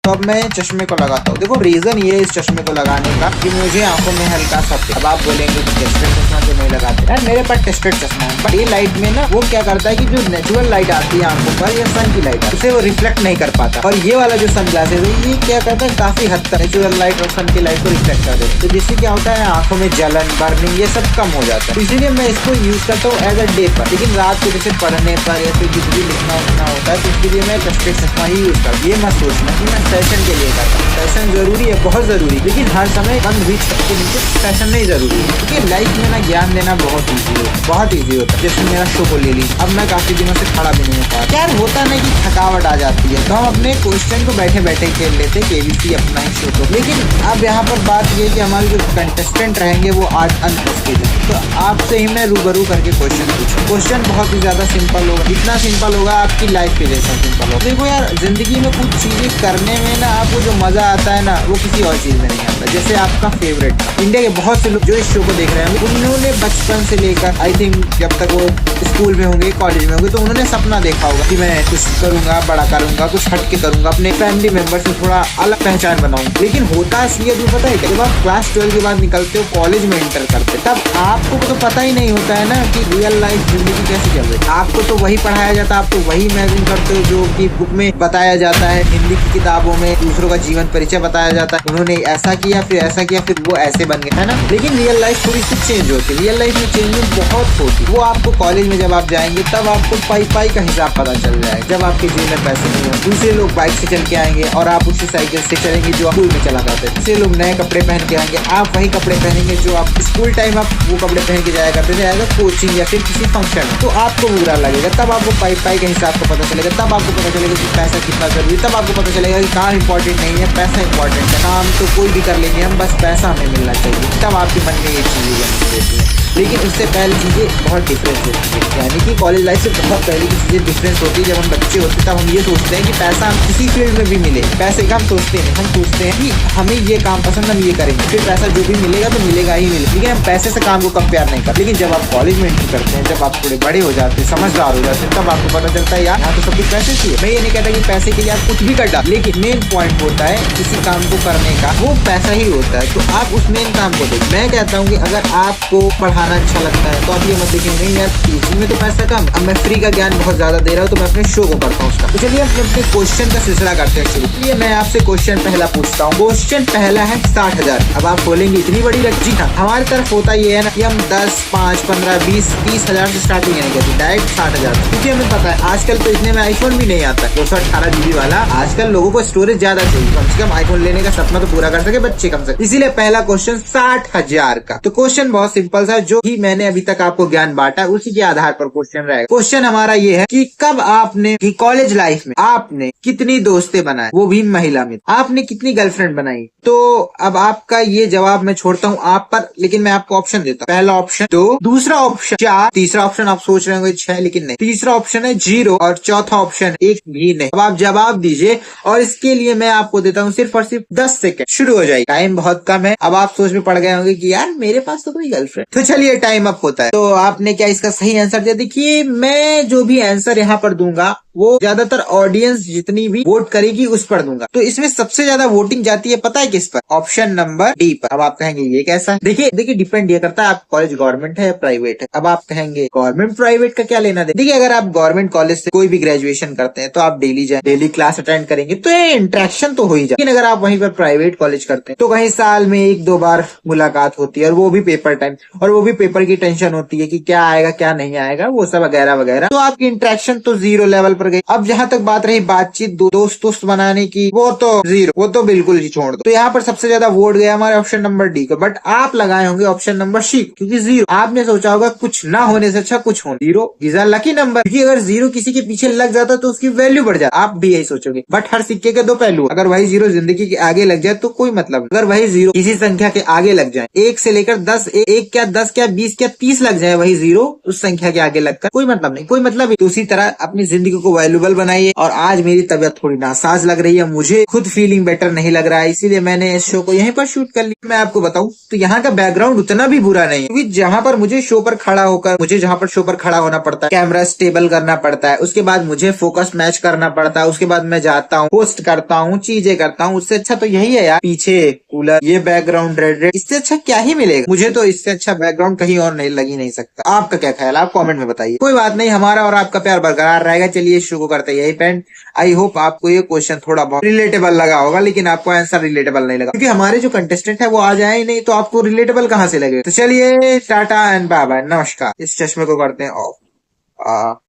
तो अब मैं चश्मे को लगाता हूँ। देखो रीजन ये है इस चश्मे को लगाने का कि मुझे आंखों में हल्का सा, अब आप बोलेंगे कि टेस्टेड चश्मा क्यों नहीं लगाते यार, मेरे पास टेस्टेड चश्मा है, बट ये लाइट में ना वो क्या करता है कि जो नेचुरल लाइट आती है आंखों पर या सन की लाइट उसे वो रिफ्लेक्ट नहीं कर पाता। और ये वाला जो सन ग्लासेस है ये क्या करता है, काफी हद तक नेचुरल लाइट और सन की लाइट को रिफ्लेक्ट कर देता है। तो जिससे क्या होता है आंखों में जलन, बर्निंग ये सब कम हो जाता है। इसीलिए मैं इसको यूज करता हूँ एज अ डे पर, लेकिन रात को जैसे पढ़ने पर या फिर कुछ भी लिखना उठना होता है तो इसके लिए मैं टेस्टेड चश्मा ही यूज करता हूँ। ये मत सोचना कि मैं फैशन के लिए करता हूँ। फैशन जरूरी है, बहुत जरूरी, लेकिन हर समय बंद भी छत के नीचे फैशन नहीं जरूरी है, क्योंकि लाइफ में ना ज्ञान देना बहुत ईजी है, बहुत ईजी होता है। जैसे मेरा शो को ले ली, अब मैं काफी दिनों से खड़ा भी नहीं होता, क्या होता नहीं कि थकावट आ जाती है, तो हम अपने क्वेश्चन को बैठे बैठे खेल लेते केबीसी अपना ही शो को। लेकिन अब यहाँ पर बात ये कि हमारे जो कंटेस्टेंट रहेंगे वो आज अनपोस्टेड है, तो आपसे ही मैं रूबरू करके क्वेश्चन पूछूं। क्वेश्चन बहुत ही ज्यादा सिंपल होगा, इतना सिंपल होगा आपकी लाइफ के जैसा सिंपल होगा। देखो यार जिंदगी में कुछ चीजें करने में ना आपको जो मजा आता है ना वो किसी और चीज में नहीं आता। जैसे आपका फेवरेट इंडिया के बहुत से लोग जो इस शो को देख रहे हैं उन्होंने बचपन से लेकर आई थिंक जब तक वो स्कूल में होंगे कॉलेज में होंगे तो उन्होंने सपना देखा होगा कि मैं कुछ करूंगा, बड़ा करूंगा, कुछ हटके करूंगा, अपने फैमिली मेंबर से थोड़ा अलग पहचान बनाऊंगा। लेकिन होता इसलिए भी पता है जब आप क्लास 12 के बाद निकलते हो, कॉलेज में एंटर करते तब आपको तो पता ही नहीं होता है ना कि रियल लाइफ जिंदगी कैसे चल रही है। आपको तो वही पढ़ाया जाता है, आप तो वही इमेजिन करते हो जो कि बुक में बताया जाता है, हिंदी की किताबों में दूसरों का जीवन परिचय बताया जाता है, उन्होंने ऐसा किया फिर ऐसा किया फिर वो ऐसे बन गए, है ना। लेकिन रियल लाइफ थोड़ी सी चेंज होती है, रियल लाइफ में चेंजिंग बहुत होती है। वो आपको कॉलेज में जब आप जाएंगे तब आपको पाई का हिसाब पता चल जाएगा। जब आपके जेब में पैसे नहीं हो, दूसरे लोग बाइक से चल के आएंगे और आप उसी साइकिल से चलेंगे जो स्कूल में चला करते थे। दूसरे लोग नए कपड़े पहन के आएंगे, आप वही कपड़े पहनेंगे जो आप स्कूल टाइम आप वो कपड़े पहन के जाया करते थे एज अ कोचिंग या फिर किसी फंक्शन में। तो आपको बुरा लगेगा, तब आपको पाई का हिसाब को पता चलेगा, तब आपको पता चलेगा कि पैसा कितना जरूरी, तब आपको पता चलेगा कि काम इंपॉर्टेंट नहीं है, पैसा इंपॉर्टेंट है। काम तो कोई भी कर लेंगे हम, बस पैसा हमें मिलना चाहिए, तब आपके मन में ये चीजें जन्म लेती है। लेकिन उससे पहले चीजें बहुत डिफरेंस होती है, यानी कि कॉलेज लाइफ से बहुत पहले की चीजें डिफरेंस होती है। जब हम बच्चे होते हैं तब हम ये सोचते हैं कि पैसा हम किसी फील्ड में भी मिले, पैसे का हम सोचते हैं, हम सोचते हैं कि हमें ये काम पसंद, हम ये करेंगे, फिर पैसा जो भी मिलेगा तो मिलेगा ही मिलेगा, लेकिन हम पैसे से काम को कंपेयर नहीं करते। लेकिन जब आप कॉलेज में एंट्री करते हैं, जब आप थोड़े बड़े हो जाते हैं, समझदार हो जाते हैं, तब आपको पता चलता है यार यहाँ तो सब कुछ पैसे चाहिए। मैं ये नहीं कहता कि पैसे के लिए आप कुछ भी कर डाल, लेकिन मेन पॉइंट होता है किसी काम को करने का, वो पैसा ही होता है। तो आप उस मेन काम को देखिए। मैं कहता हूँ कि अगर आपको पढ़ाना अच्छा लगता है तो आप ये मत देखिए नहीं यार टीचिंग में तो पैसा कम, अब मैं फ्री का ज्ञान बहुत ज्यादा दे रहा हूँ तो मैं अपने शो को करता हूँ उसका। तो चलिए अपने क्वेश्चन का सिलसिला करते हैं शुरू। इसलिए मैं आपसे क्वेश्चन पहला पूछता हूँ। क्वेश्चन पहला है 60,000। अब आप बोलेंगे इतनी बड़ी रकम? जी हाँ, हमारी तरफ होता ये है ना कि हम 10, 5, 15, 20, 30,000 से स्टार्टिंग नहीं करते, डायरेक्ट 60,000, क्योंकि हमें पता है आजकल तो इतने में आईफोन भी नहीं आता 218 GB वाला। आजकल लोगों को स्टोरेज ज्यादा चाहिए, कम से कम आईफोन लेने का सपना तो पूरा कर सके बच्चे कम से। इसीलिए पहला क्वेश्चन 60,000 का। तो क्वेश्चन बहुत सिंपल था, जो ही मैंने अभी तक आपको ज्ञान बांटा उसी के आधार पर क्वेश्चन रहेगा। क्वेश्चन हमारा ये है कि कब आपने कि कॉलेज लाइफ में आपने कितनी दोस्तें बनाए, वो भी महिला में, आपने कितनी गर्लफ्रेंड बनाई? तो अब आपका ये जवाब मैं छोड़ता हूँ आप पर, लेकिन मैं आपको ऑप्शन देता हूँ। पहला ऑप्शन 2, दूसरा ऑप्शन 4, तीसरा ऑप्शन आप सोच रहे होंगे 6, लेकिन नहीं, तीसरा ऑप्शन है 0 और चौथा ऑप्शन 1 भी नहीं। अब आप जवाब दीजिए और इसके लिए मैं आपको देता हूँ सिर्फ और सिर्फ 10 सेकंड। शुरू हो जाएगी, टाइम बहुत कम है। अब आप सोच में पड़ गए होंगे कि यार मेरे पास तो कोई गर्लफ्रेंड। तो चलिए टाइम अप होता है। तो आपने क्या इसका सही आंसर दिया? देखिए मैं जो भी आंसर यहाँ पर दूंगा वो ज्यादातर ऑडियंस जितनी भी वोट करेगी उस पर दूंगा। तो इसमें सबसे ज्यादा वोटिंग जाती है पता है किस पर? ऑप्शन नंबर डी पर। अब आप कहेंगे ये कैसा है? देखिए डिपेंड ये करता है आप कॉलेज गवर्नमेंट है या प्राइवेट है। अब आप कहेंगे गवर्नमेंट प्राइवेट का क्या लेना दे? देखिए अगर आप गवर्नमेंट कॉलेज से कोई भी ग्रेजुएशन करते हैं तो आप डेली जाए, डेली क्लास अटेंड करेंगे तो ये इंटरेक्शन तो हो ही जाए। लेकिन अगर आप वहीं पर प्राइवेट कॉलेज करते हैं तो कहीं साल में 1-2 बार मुलाकात होती है, और वो भी पेपर टाइम, और वो भी पेपर की टेंशन होती है कि क्या आएगा क्या नहीं आएगा, वो सब वगैरह वगैरह। तो आपकी इंटरेक्शन तो 0 लेवल पर गई। अब जहां तक बात रही बातचीत दोस्त बनाने की, वो तो 0, वो तो बिल्कुल ही छोड़ दो। तो यहाँ पर सबसे ज्यादा वोट गया हमारे ऑप्शन नंबर डी को, बट आप लगाए होंगे ऑप्शन नंबर सी, क्योंकि 0 आपने सोचा होगा कुछ ना होने से अच्छा कुछ हो। 0 इज अ लकी नंबर, क्योंकि अगर 0 किसी के पीछे लग जाता तो उसकी वैल्यू बढ़ जाती। आप भी यही सोचोगे, बट हर सिक्के के 2 पहलू। अगर वही 0 जिंदगी के आगे लग जाए तो कोई मतलब, अगर वही 0 किसी संख्या के आगे लग जाए, 1 से लेकर 10, 1 क्या 10 क्या 20 क्या 30 लग जाए, वही 0 उस संख्या के आगे लगकर कोई मतलब नहीं, कोई मतलब नहीं। तो उसी तरह अपनी जिंदगी को वैल्यूबल बनाइए। और आज मेरी तबीयत थोड़ी नासाज लग रही है, मुझे खुद फीलिंग बेटर नहीं लग रहा है, इसीलिए मैंने इस शो को यहीं पर शूट कर लिया। मैं आपको बताऊं तो यहाँ का बैकग्राउंड उतना भी बुरा नहीं है, क्योंकि जहाँ पर मुझे शो पर खड़ा होना पड़ता है, कैमरा स्टेबल करना पड़ता है, उसके बाद मुझे फोकस मैच करना पड़ता है, उसके बाद मैं जाता हूँ होस्ट करता हूँ, चीजें करता हूँ, उससे अच्छा तो यही है यार। पीछे कूलर, ये बैकग्राउंड रेड रेड, इससे अच्छा क्या ही मिलेगा मुझे? तो इससे अच्छा बैकग्राउंड कहीं और नहीं लग ही नहीं सकता। आपका क्या ख्याल है? आप कमेंट में बताइए। कोई बात नहीं, हमारा और आपका प्यार बरकरार रहेगा। चलिए शुरू करते हैं यही फ्रेंड। आई होप आपको ये क्वेश्चन थोड़ा बहुत रिलेटेबल लगा होगा, लेकिन आपको आंसर रिलेटेबल नहीं लगा, क्योंकि हमारे जो कंटेस्टेंट है वो आ जाए ही नहीं, तो आपको रिलेटेबल कहाँ से लगे? तो चलिए टाटा एंड बाय बाय, नमस्कार। इस चश्मे को करते हैं ऑफ।